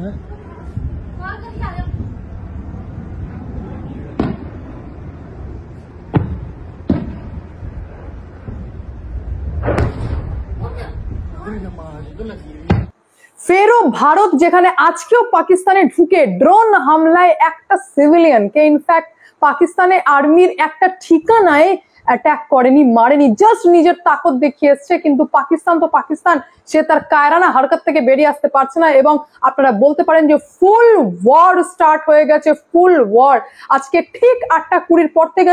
ফেরো ভারত যেখানে আজকেও পাকিস্তানে ঢুকে ড্রোন হামলায় একটা সিভিলিয়ানকে ইনফ্যাক্ট পাকিস্তানের আর্মির একটা ঠিকানায় অ্যাটাক করেনি, মারেনি, জাস্ট নিজের তাকত দেখিয়ে এসছে। কিন্তু পাকিস্তান তো পাকিস্তান, সে তার কায়রানা হরকত থেকে বেরিয়ে আসতে পারছে না এবং আপনারা বলতে পারেন যে ফুল ওয়ার স্টার্ট হয়ে গেছে, ফুল ওয়ার। আজকে ঠিক 8:20 পর থেকে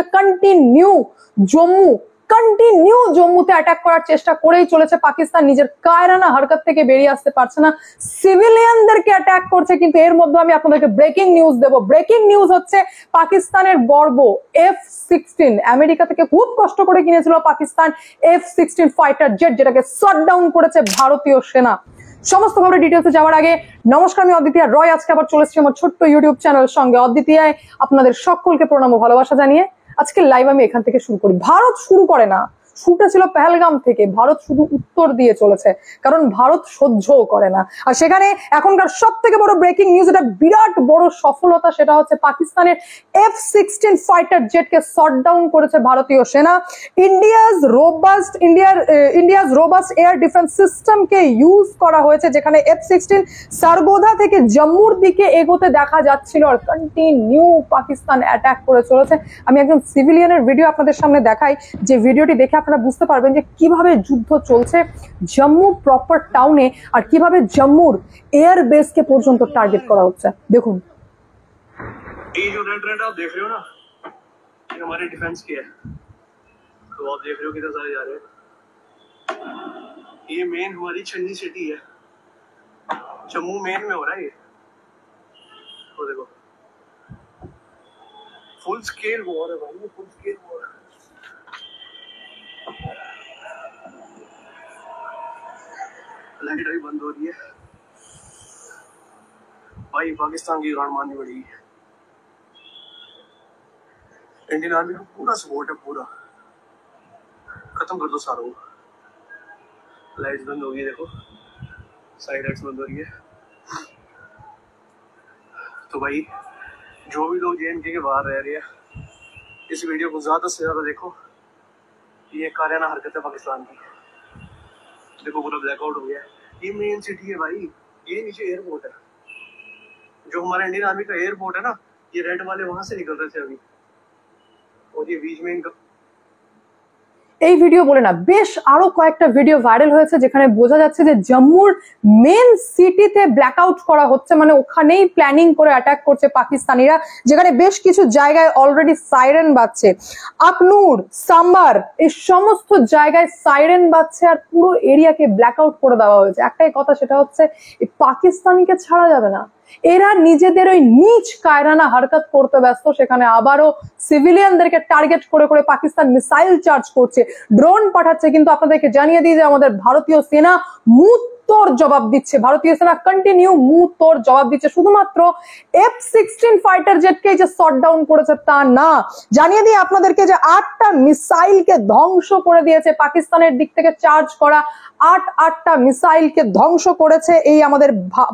জম্মুতে অ্যাটাক করার চেষ্টা করেই চলেছে পাকিস্তান, নিজের কায়রানা হরকত থেকে বেরিয়ে আসতে পারছে না, সিভিলিয়ানদেরকে অ্যাটাক করছে। কিন্তু এর মধ্যে আমি আপনাদেরকে ব্রেকিং নিউজ দেব। ব্রেকিং নিউজ হচ্ছে পাকিস্তানের গর্ব F-16, আমেরিকা থেকে খুব কষ্ট করে কিনেছিল পাকিস্তান F-16 ফাইটার জেট, যেটাকে শাটডাউন করেছে ভারতীয় সেনা। সমস্ত খবরের ডিটেলসে যাওয়ার আগে নমস্কার, আমি অদ্বিতীয়া রয়। আজকে আবার চলে এসেছি আমার ছোট্ট ইউটিউব চ্যানেলের সঙ্গে অদ্বিতীয়ায়। আপনাদের সকলকে প্রণাম ও ভালোবাসা জানিয়ে আজকে লাইভ আমি এখান থেকে শুরু করি। ভারত শুরু করে না, শুরুটা ছিল পেহেলগাম থেকে। ভারত শুধু উত্তর দিয়ে চলেছে, কারণ ভারত সহ্যও করে না। আর সেখানে এখনকার সব থেকে বড় ব্রেকিং নিউজ, এটা বিরাট বড় সফলতা, সেটা হচ্ছে পাকিস্তানের F-16 ফাইটার জেটকে শটডাউন করেছে ভারতীয় সেনা। ইন্ডিয়াজ রোবাস্ট এয়ার ডিফেন্স সিস্টেমকে ইউজ করা হয়েছে, যেখানে F-16 সারগোধা থেকে জম্মুর দিকে এগোতে দেখা যাচ্ছিল আর কন্টিনিউ পাকিস্তান অ্যাটাক করে চলেছে। আমি একজন সিভিলিয়ানের ভিডিও আপনাদের সামনে দেখাই, যে ভিডিওটি দেখে আপনারা বুঝতে পারবেন যে কিভাবে যুদ্ধ চলছে জম্মু প্রপার টাউনে আর কিভাবে জম্মুর এয়ার বেসকে পর্যন্ত টার্গেট করা হচ্ছে। দেখুন, ये जो रेड रेड आप देख रहे हो ना, ये हमारे डिफेंस की है। तो आप देख रहे हो कितने सारे जा रहे हैं। ये मेन हमारी चन्नी सिटी है, जम्मू मेन में हो रहा है ये। तो देखो फुल स्केल वॉर है भाई, फुल स्केल वॉर है। लाइट अभी बंद हो रही है भाई, पाकिस्तान की गाड़ मारनी पड़ेगी। इंडियन आर्मी को पूरा सपोर्ट है, पूरा खत्म कर दो सारों को। लाइट्स बंद हो गई, देखो साइड लाइट्स बंद हो रही है। तो भाई जो भी लोग JNK के बाहर रह रहे हैं, इस वीडियो को ज्यादा से ज्यादा देखो। ये कायराना हरकत है पाकिस्तान की। देखो पूरा ब्लैकआउट हो गया है। ये मेन सिटी है भाई, ये नीचे एयरपोर्ट है। जो हमारा इंडियन आर्मी का एयरपोर्ट है ना, ये रेड वाले वहां से निकल रहे थे अभी, और ये बीच में इनका এই ভিডিও বলে না, বেশ আরো কয়েকটা ভিডিও ভাইরাল হয়েছে যেখানে বোঝা যাচ্ছে যে জম্মুর মেন সিটিতে ব্ল্যাকআউট করা হচ্ছে, মানে ওখানেই প্ল্যানিং করে অ্যাটাক করছে পাকিস্তানিরা, যেখানে বেশ কিছু জায়গায় অলরেডি সাইরেন বাজছে। আকনুর, সাম্বার, এই সমস্ত জায়গায় সাইরেন বাজছে আর পুরো এরিয়াকে ব্ল্যাকআউট করে দেওয়া হয়েছে। একটাই কথা, সেটা হচ্ছে এই পাকিস্তানিকে ছাড়া যাবে না। এরা নিজেদের ওই নিচ কায়রানা হরকত করতে ব্যস্ত, সেখানে আবারও সিভিলিয়ানদেরকে টার্গেট করে করে পাকিস্তান মিসাইল চার্জ করছে, ড্রোন পাঠাচ্ছে। কিন্তু আপনাদেরকে জানিয়ে দিই যে আমাদের ভারতীয় সেনা মুহূর্তর জবাব দিচ্ছে, ভারতীয় সেনা কন্টিনিউ মুহূর্তর জবাব দিচ্ছে। শুধুমাত্র F-16 ফাইটার জেটকে যে শটডাউন করেছে তা না, জানিয়ে দিই আপনাদেরকে যে 8টা মিসাইলকে ধ্বংস করে দিয়েছে পাকিস্তানের দিক থেকে চার্জ করা। 8টা মিসাইলকে ধ্বংস করেছে এই আমাদের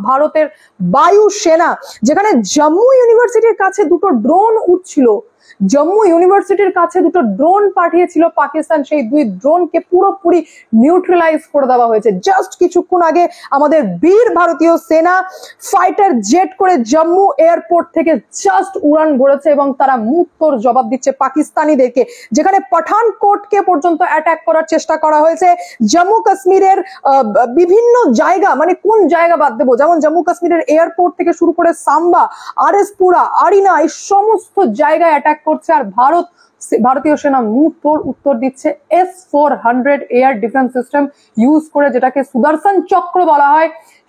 ভারতের বায়ু সেনা। যেখানে জম্মু ইউনিভার্সিটির কাছে দুটো ড্রোন উঠছিল, জম্মু ইউনিভার্সিটির কাছে দুটো ড্রোন পাঠিয়েছিল পাকিস্তান, সেই দুই ড্রোনকে পুরোপুরি নিউট্রালাইজ করে দেওয়া হয়েছে। জাস্ট কিছুক্ষণ আগে আমাদের বীর ভারতীয় সেনা ফাইটার জেট করে জম্মু এয়ারপোর্ট থেকে জাস্ট উড়ান ভরেছে এবং তারা মুহূর্তর জবাব দিচ্ছে পাকিস্তানিদেরকে। যেখানে পাঠানকোটকে পর্যন্ত অ্যাটাক করার চেষ্টা করা হয়েছে। জম্মু কাশ্মীরের বিভিন্ন জায়গা, মানে কোন জায়গা বাদ দেবো, যেমন জম্মু কাশ্মীরের এয়ারপোর্ট থেকে শুরু করে সাম্বা, RS-পুরা, আরিনা, এই সমস্ত জায়গায় অ্যাটাক করছে। আর ভারতীয় সেনা মুহূর্তর উত্তর দিচ্ছে S-400 air defence system use করে, যেটাকে সুদর্শন চক্র বলা হয়।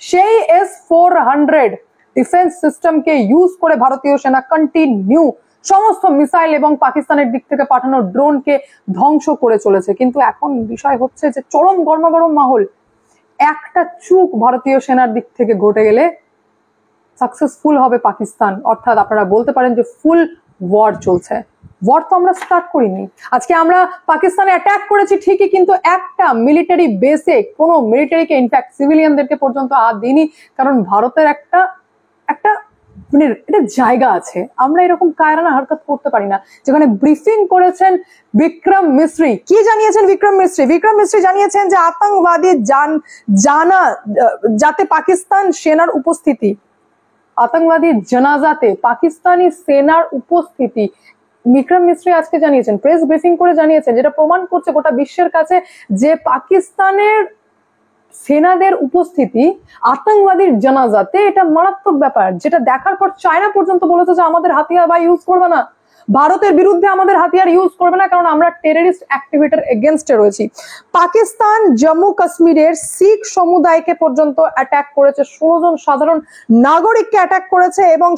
সেই S-400 ডিফেন্স সিস্টেমকে ইউজ করে ভারতীয় সেনা কন্টিনিউ সমস্ত মিসাইল এবং পাকিস্তানের দিক থেকে পাঠানো ড্রোনকে ধ্বংস করে চলেছে। কিন্তু এখন বিষয় হচ্ছে যে চরম গরমাগরম মাহল। একটা চুক ভারতীয় সেনার দিক থেকে ঘটে গেলে সাকসেসফুল হবে পাকিস্তান, অর্থাৎ আপনারা বলতে পারেন যে ফুল ওয়ার চলছে। ওয়ার তো আমরা স্টার্ট করিনি, আজকে আমরা পাকিস্তানে অ্যাটাক করেছি ঠিকই, কিন্তু একটা মিলিটারি বেসে কোনো মিলিটারিকে, ইনফ্যাক্ট সিভিলিয়ানদেরকে পর্যন্ত হাত দিইনি, কারণ ভারতের একটা মানে এটা জায়গা আছে, আমরা এরকম কায়রানা হরকত করতে পারি না। যেখানে ব্রিফিং করেছেন বিক্রম মিস্ত্রি, কি জানিয়েছেন বিক্রম মিস্ত্রি? বিক্রম মিস্ত্রি জানিয়েছেন যে আতঙ্কবাদী জানা যাতে পাকিস্তান সেনার উপস্থিতি, আতঙ্কবাদীর জানাজাতে পাকিস্তানি সেনার উপস্থিতি বিক্রম মিস্ত্রি আজকে জানিয়েছেন, প্রেস ব্রিফিং করে জানিয়েছেন, যেটা প্রমাণ করছে গোটা বিশ্বের কাছে যে পাকিস্তানের সেনাদের উপস্থিতি আতঙ্কবাদীর জানাজাতে এটা মারাত্মক ব্যাপার, যেটা দেখার পর চায়না পর্যন্ত বলেছে যে আমাদের হাতিয়ার বা ইউজ করবে না, ভারতের বিরুদ্ধে আমাদের হাতিয়ার ইউজ করবে না, কারণ আমরা টেররিস্ট অ্যাক্টিভিটির এগেনস্টে রয়েছি। পাকিস্তান জম্মু কাশ্মীরের শিখ সমুদায়কে পর্যন্ত অ্যাটাক করেছে, 16 জন সাধারণ নাগরিককে অ্যাটাক করেছে, এবং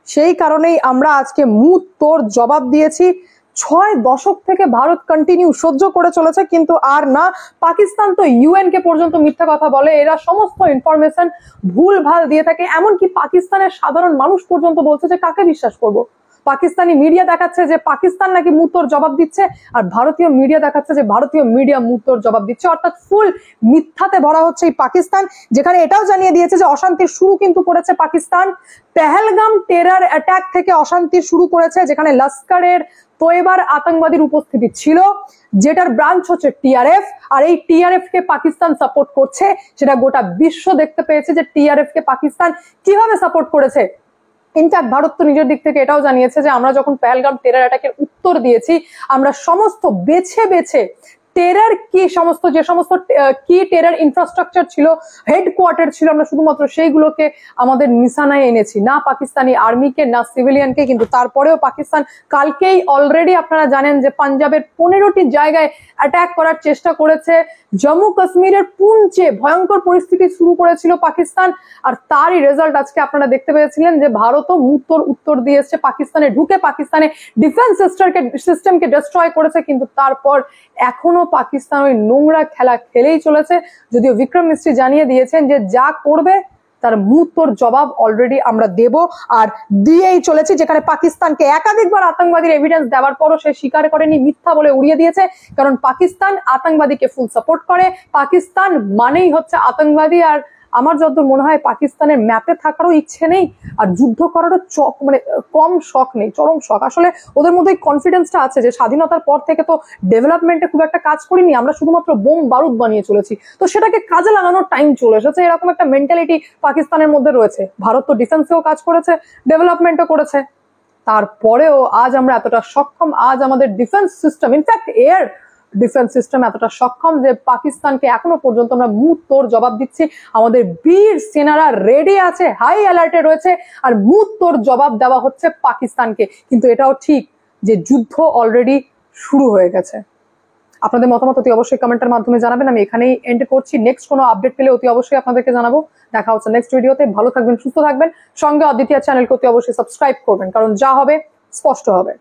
সেই কারণেই আমরা আজকে মুখ তোর জবাব দিয়েছি। 6 দশক থেকে ভারত কন্টিনিউ সহ্য করে চলেছে, কিন্তু আর না, পাকিস্তান তো ইউএন কে পর্যন্ত মিথ্যা কথা বলে, এরা সমস্ত ইনফরমেশন ভুল ভাল দিয়ে থাকে, এমনকি পাকিস্তানের সাধারণ মানুষ পর্যন্ত বলছে যে কাকে বিশ্বাস করব। পাকিস্তানি মিডিয়া দেখাচ্ছে যে পাকিস্তান নাকি মুহূর্তর জবাব দিচ্ছে, আর ভারতীয় মিডিয়া দেখাচ্ছে যে ভারতীয় মিডিয়া মুহূর্তর জবাব দিচ্ছে, অর্থাৎ ফুল মিথ্যাতে ভরা হচ্ছে এই পাকিস্তান। যেখানে এটাও জানিয়ে দিয়েছে যে অশান্তির শুরু কিন্তু করেছে পাকিস্তান, পেহেলগাম টেরর অ্যাটাক থেকে অশান্তি শুরু করেছে, যেখানে লস্করের তৈবার আতঙ্কবাদীর উপস্থিতি ছিল, যেটার ব্রাঞ্চ হচ্ছে টিআরএফ, আর এই টিআরএফ কে পাকিস্তান সাপোর্ট করছে, সেটা গোটা বিশ্ব দেখতে পেয়েছে যে টিআরএফ কে পাকিস্তান কিভাবে সাপোর্ট করেছে। ইনফ্যাক্ট ভারত তো নিজের দিক থেকে এটাও জানিয়েছে যে আমরা যখন পেহেলগাম টেরর অ্যাটাকের উত্তর দিয়েছি, আমরা সমস্ত বেছে টেরর কি সমস্ত যে সমস্ত কি টেরর ইনফ্রাস্ট্রাকচার ছিল, হেডকোয়ার্টার ছিল, আমরা শুধুমাত্র সেইগুলোকে আমাদের নিশানায় এনেছি, না পাকিস্তানি আর্মিকে না সিভিলিয়ানকে। কিন্তু তারপরেও পাকিস্তান কালকেই অলরেডি আপনারা জানেন যে পাঞ্জাবের 15টি জায়গায় অ্যাটাক করার চেষ্টা করেছে, জম্মু কাশ্মীরের পুঞ্চে ভয়ঙ্কর পরিস্থিতি শুরু করেছিল পাকিস্তান, আর তারই রেজাল্ট আজকে আপনারা দেখতে পেয়েছিলেন যে ভারতও মুহূর্তর উত্তর দিয়ে এসছে, পাকিস্তানে ঢুকে পাকিস্তানে ডিফেন্স সিস্টেমকে ডিস্ট্রয় করেছে। কিন্তু তারপর এখনো পাকিস্তান ওই নোংরা খেলা খেলেই চলেছে, যদিও বিক্রম মিস্ত্রি জানিয়ে দিয়েছেন যে যা করবে তার মুহূর্তর জবাব অলরেডি আমরা দেব, আর দিয়েই চলেছি। যেখানে পাকিস্তানকে একাধিকবার আতঙ্কবাদীর এভিডেন্স দেওয়ার পরও সে স্বীকার করেনি, মিথ্যা বলে উড়িয়ে দিয়েছে, কারণ পাকিস্তান আতঙ্কবাদীকে ফুল সাপোর্ট করে, পাকিস্তান মানেই হচ্ছে আতঙ্কবাদী। আর আমার যতদূর মনে হয় পাকিস্তানের ম্যাপে থাকারও ইচ্ছে নেই, আর যুদ্ধ করারও মানে কম শখ নেই, চরম শখ। আসলে ওদের মধ্যে কনফিডেন্সটা আছে যে স্বাধীনতার পর থেকে তো ডেভেলপমেন্টে খুব একটা কাজ করিনি, আমরা শুধুমাত্র বোম বারুদ বানিয়ে চলেছি, তো সেটাকে কাজে লাগানোর টাইম চলে এসেছে, এরকম একটা মেন্টালিটি পাকিস্তানের মধ্যে রয়েছে। ভারত তো ডিফেন্সেও কাজ করেছে, ডেভেলপমেন্টও করেছে, তারপরেও আজ আমরা এতটা সক্ষম, আজ আমাদের defence system, in fact air defence system এতটা সক্ষম যে পাকিস্তানকে এখনো পর্যন্ত আমরা মুখ তোর জবাব দিচ্ছি। আমাদের বীর সেনারা রেডি আছে, হাই অ্যালার্টে রয়েছে, আর মুখ তোর জবাব দেওয়া হচ্ছে পাকিস্তানকে। কিন্তু এটাও ঠিক যে যুদ্ধ অলরেডি শুরু হয়ে গেছে। আপনাদের মতামত অতি অবশ্যই কমেন্টের মাধ্যমে জানাবেন, আমি এখানেই এন্ড করছি। নেক্সট কোনো আপডেট পেলে অতি অবশ্যই আপনাদেরকে জানাবো। দেখা হচ্ছে নেক্সট ভিডিওতে। ভালো থাকবেন, সুস্থ থাকবেন, সঙ্গে অদ্বিতীয় চ্যানেলকে অতি অবশ্যই সাবস্ক্রাইব করবেন, কারণ যা হবে স্পষ্ট হবে।